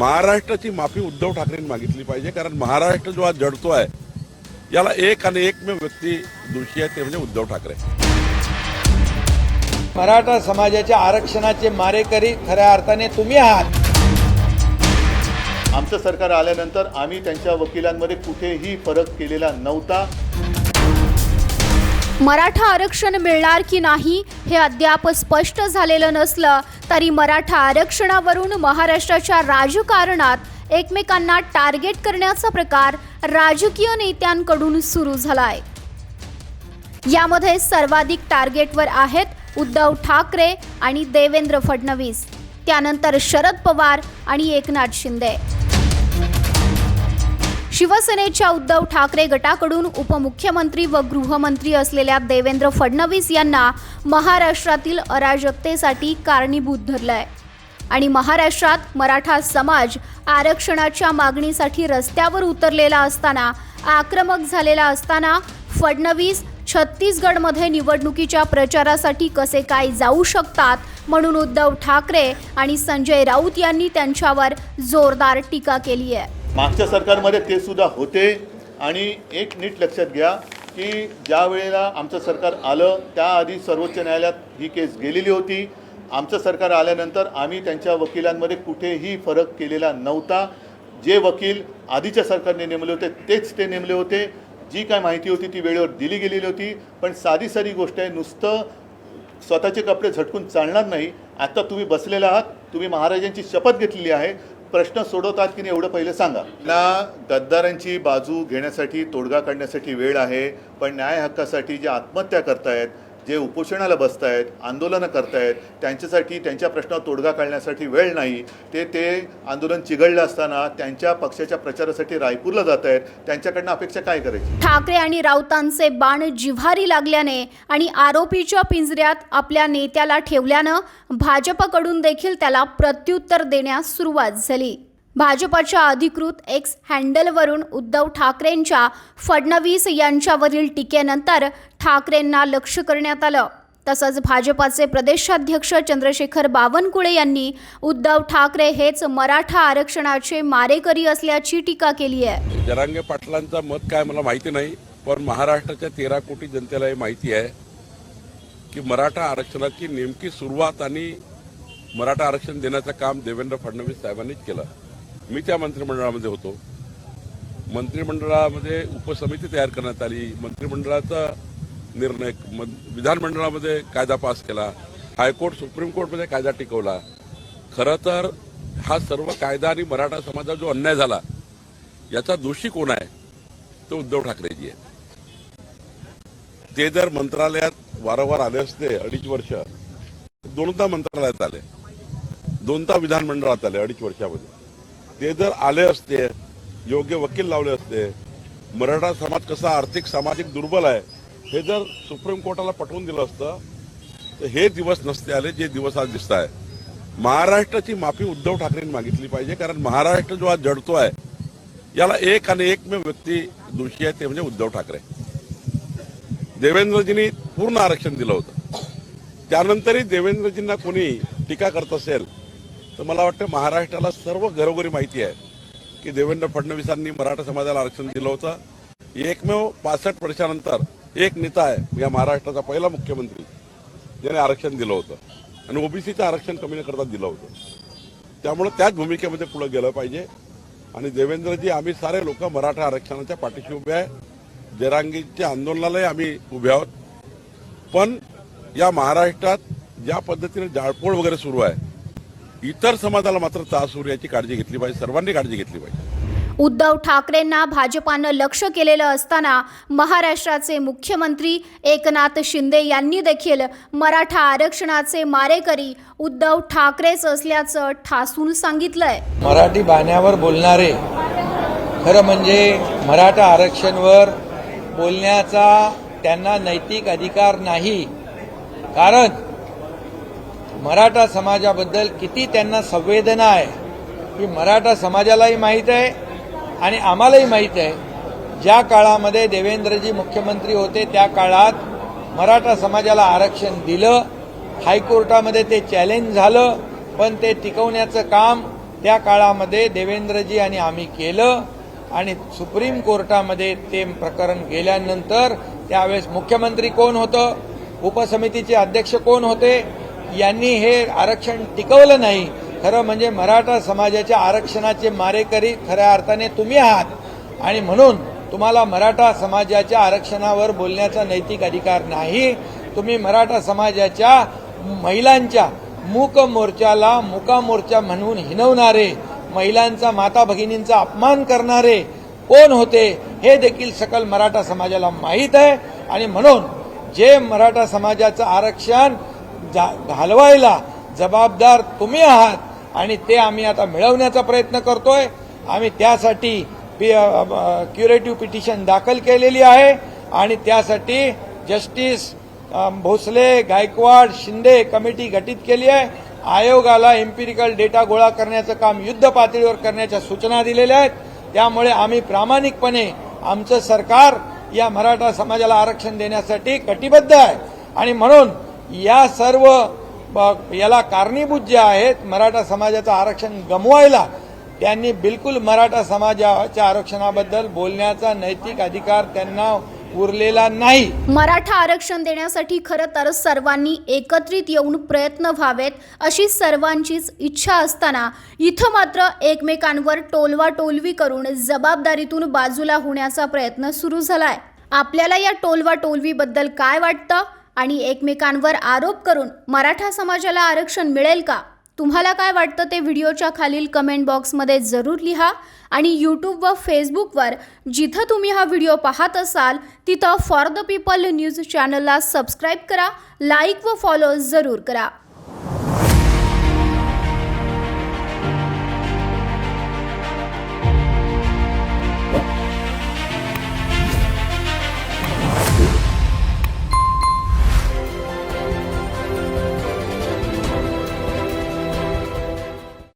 महाराष्ट्राची माफी उद्धव ठाकरेंनी मागितली पाहिजे, कारण महाराष्ट्र जो आज जडतो आहे याला एक आणि एकमेव व्यक्ती दोषी आहे, ते म्हणजे उद्धव ठाकरे. मराठा समाजाच्या आरक्षणाचे मारेकरी खऱ्या अर्थाने तुम्ही आहात. आमचं सरकार आल्यानंतर आम्ही त्यांच्या वकिलांमध्ये कुठेही फरक केलेला नव्हता. मराठा आरक्षण मिळणार की नाही हे अद्याप स्पष्ट झालेलं नसलं तरी मराठा आरक्षणावरून महाराष्ट्राच्या राजकारणात एकमेकांना टार्गेट करण्याचा प्रकार राजकीय नेत्यांकडून सुरू झालाय. यामध्ये सर्वाधिक टार्गेटवर आहेत उद्धव ठाकरे आणि देवेंद्र फडणवीस, त्यानंतर शरद पवार आणि एकनाथ शिंदे. शिवसेनेच्या उद्धव ठाकरे गटाकडून उपमुख्यमंत्री व गृहमंत्री असलेल्या देवेंद्र फडणवीस यांना महाराष्ट्रातील अराजकतेसाठी कारणीभूत धरलंय आणि महाराष्ट्रात मराठा समाज आरक्षणाच्या मागणीसाठी रस्त्यावर उतरलेला असताना, आक्रमक झालेला असताना फडणवीस छत्तीसगडमध्ये निवडणुकीच्या प्रचारासाठी कसे काय जाऊ शकतात म्हणून उद्धव ठाकरे आणि संजय राऊत यांनी त्यांच्यावर जोरदार टीका केली आहे. मागच्या सरकारमध्ये ते सुद्धा होते आणि एक नीट लक्षात घ्या की ज्या वेळेला आमचं सरकार आलं त्याआधी सर्वोच्च न्यायालयात ही केस गेलेली होती. आमचं सरकार आल्यानंतर आम्ही त्यांच्या वकिलांमध्ये कुठेही फरक केलेला नव्हता. जे वकील आधीच्या सरकारने नेमले होते तेच ते नेमले होते. जी काय माहिती होती ती वेळेवर दिली गेलेली होती. पण साधी साधी गोष्ट आहे, नुसतं स्वतःचे कपडे झटकून चालणार नाही. आता तुम्ही बसलेला आहात, तुम्ही महाराजांची शपथ घेतलेली आहे, प्रश्न सोडवतात की नाही एवढं पहिले सांगा. ना गद्दारांची बाजू घेण्यासाठी, तोडगा काढण्यासाठी वेळ आहे, पण न्याय हक्कासाठी जे आत्महत्या करतायत, जे उपोषणाला बसतायत, आंदोलनं करतायत, त्यांच्यासाठी त्यांच्या प्रश्नावर तोडगा काढण्यासाठी वेळ नाही. ते आंदोलन चिघळलं असताना त्यांच्या पक्षाच्या प्रचारासाठी रायपूरला जात आहेत. त्यांच्याकडनं अपेक्षा काय करायची? ठाकरे आणि राऊतांचे बाण जिव्हारी लागल्याने आणि आरोपीच्या पिंजऱ्यात आपल्या नेत्याला ठेवल्यानं भाजपकडून देखील त्याला प्रत्युत्तर देण्यास सुरुवात झाली. भाजपच्या अधिकृत एक्स हँडलवरून उद्धव ठाकरेंच्या फडणवीस यांच्यावरील टीकेनंतर ठाकरेंना लक्ष करण्यात आलं. तसंच भाजपाचे प्रदेशाध्यक्ष चंद्रशेखर बावनकुळे यांनी उद्धव ठाकरे हेच मराठा आरक्षणाचे मारेकरी असल्याची टीका केली आहे. जरांगे पाटलांचं मत काय मला माहिती नाही, पण महाराष्ट्राच्या 13 कोटी जनतेला हे माहिती आहे की मराठा आरक्षणाची नेमकी सुरुवात आणि मराठा आरक्षण देण्याचं काम देवेंद्र फडणवीस साहेबांनीच केलं. मी त्या मंत्रिमंडळामध्ये होतो. मंत्रिमंडळामध्ये उपसमिती तयार करण्यात आली. मंत्रिमंडळाचा निर्णय विधानमंडळामध्ये कायदा पास केला. हायकोर्ट, सुप्रीम कोर्टमध्ये कायदा टिकवला. खरं तर हा सर्व कायदा आणि मराठा समाजाचा जो अन्याय झाला याचा दोषी कोण आहे? तो उद्धव ठाकरेजी आहे. ते जर मंत्रालयात वारंवार आले असते, 2.5 वर्ष, 2दा मंत्रालयात आले, 2दा विधानमंडळात आले 2.5 वर्षामध्ये. ते जर आले असते, योग्य वकील लावले असते, मराठा समाज कसा आर्थिक सामाजिक दुर्बल आहे हे जर सुप्रीम कोर्टाला पटवून दिलं असतं तर हे दिवस नसते आले जे दिवस आज दिसत आहे. महाराष्ट्राची माफी उद्धव ठाकरेंनी मागितली पाहिजे, कारण महाराष्ट्र जो आज जडतो आहे याला एक आणि एकमेव व्यक्ती दोषी आहे, ते म्हणजे उद्धव ठाकरे. देवेंद्रजींनी पूर्ण आरक्षण दिलं होतं. त्यानंतरही देवेंद्रजींना कोणी टीका करत असेल तर मला वाटतं महाराष्ट्राला सर्व घरोघरी माहिती आहे की देवेंद्र फडणवीसांनी मराठा समाजाला आरक्षण दिलं होतं. एकमेव 65 वर्षानंतर एक नेता आहे या महाराष्ट्राचा पहिला मुख्यमंत्री ज्याने आरक्षण दिलं होतं आणि ओबीसीचं आरक्षण कमी न करता दिलं होतं. त्यामुळे त्याच भूमिकेमध्ये पुढे गेलं पाहिजे. आणि देवेंद्रजी, आम्ही सारे लोक मराठा आरक्षणाच्या पाठीशी उभे आहे. जरांगीच्या आंदोलनालाही आम्ही उभे आहोत. पण या महाराष्ट्रात ज्या पद्धतीने जाळपोळ वगैरे सुरू आहे, इतर समाजाला मात्र त्रास होईल याची काळजी घेतली पाहिजे. सर्वांनी काळजी घेतली पाहिजे. उद्धव ठाकरेंना भाजपानं लक्ष केलेलं असताना महाराष्ट्राचे मुख्यमंत्री एकनाथ शिंदे यांनी देखील मराठा आरक्षणाचे मारेकरी उद्धव ठाकरेच असल्याचं ठासून सांगितलंय. मराठी बाण्यावर बोलणारे खरं म्हणजे मराठा आरक्षणवर बोलण्याचा त्यांना नैतिक अधिकार नाही. कारण मराठा समाजाबद्दल किती त्यांना संवेदना आहे ही मराठा समाजालाही माहीत आहे आणि आम्हालाही माहीत आहे. ज्या काळामध्ये देवेंद्रजी मुख्यमंत्री होते त्या काळात मराठा समाजाला आरक्षण दिलं. हायकोर्टामध्ये ते चॅलेंज झालं, पण ते टिकवण्याचं काम त्या काळामध्ये देवेंद्रजी आणि आम्ही केलं आणि सुप्रीम कोर्टामध्ये ते प्रकरण गेल्यानंतर त्यावेळेस मुख्यमंत्री कोण होतं, उपसमितीचे अध्यक्ष कोण होते, यांनी हे आरक्षण टिकवलं नाही. खरं म्हणजे मराठा समाजाच्या आरक्षणाचे मारेकरी खऱ्या अर्थाने तुम्ही आहात आणि म्हणून तुम्हाला मराठा समाजाच्या आरक्षणावर बोलण्याचा नैतिक अधिकार नाही. तुम्ही मराठा समाजाच्या महिलांच्या मूक मोर्चाला मुका मोर्चा म्हणून हिणवणारे, महिलांचा माता भगिनींचा अपमान करणारे कोण होते हे देखील सकल मराठा समाजाला माहीत आहे. आणि म्हणून जे मराठा समाजाचं आरक्षण घालवायला जबाबदार तुम्ही आहात आणि ते आम्ही आता मिळवण्याचा प्रयत्न करतोय. आम्ही त्यासाठी क्युरेटिव्ह पिटिशन दाखल केलेली आहे आणि त्यासाठी जस्टिस भोसले, गायकवाड, शिंदे कमिटी गठीत केली आहे. आयोगाला एम्पिरिकल डेटा गोळा करण्याचं काम युद्ध पातळीवर करण्याच्या सूचना दिलेल्या आहेत. त्यामुळे आम्ही प्रामाणिकपणे आमचं सरकार या मराठा समाजाला आरक्षण देण्यासाठी कटिबद्ध आहे आणि म्हणून या सर्व याला कारणीभूत जे आहेत मराठा समाजाचं आरक्षण गमवायला, त्यांनी बिलकुल मराठा समाजाच्या आरक्षणाबद्दल बोलण्याचा नैतिक अधिकार त्यांना उरलेला नाही. मराठा आरक्षण देण्यासाठी खरं तर सर्वांनी एकत्रित येऊन प्रयत्न व्हावेत अशी सर्वांचीच इच्छा असताना इथं मात्र एकमेकांवर टोलवाटोलवी करून जबाबदारीतून बाजूला होण्याचा प्रयत्न सुरू झालाय. आपल्याला या टोलवाटोलवीबद्दल काय वाटतं आणि एकमेकांवर आरोप करून मराठा समाजाला आरक्षण मिळेल का? तुम्हाला काय वाटतं ते व्हिडिओच्या खालील कमेंट बॉक्समध्ये जरूर लिहा आणि यूट्यूब व फेसबुकवर जिथं तुम्ही हा व्हिडिओ पाहत असाल तिथं फॉर द पीपल न्यूज चॅनलला सबस्क्राईब करा, लाईक व फॉलो जरूर करा.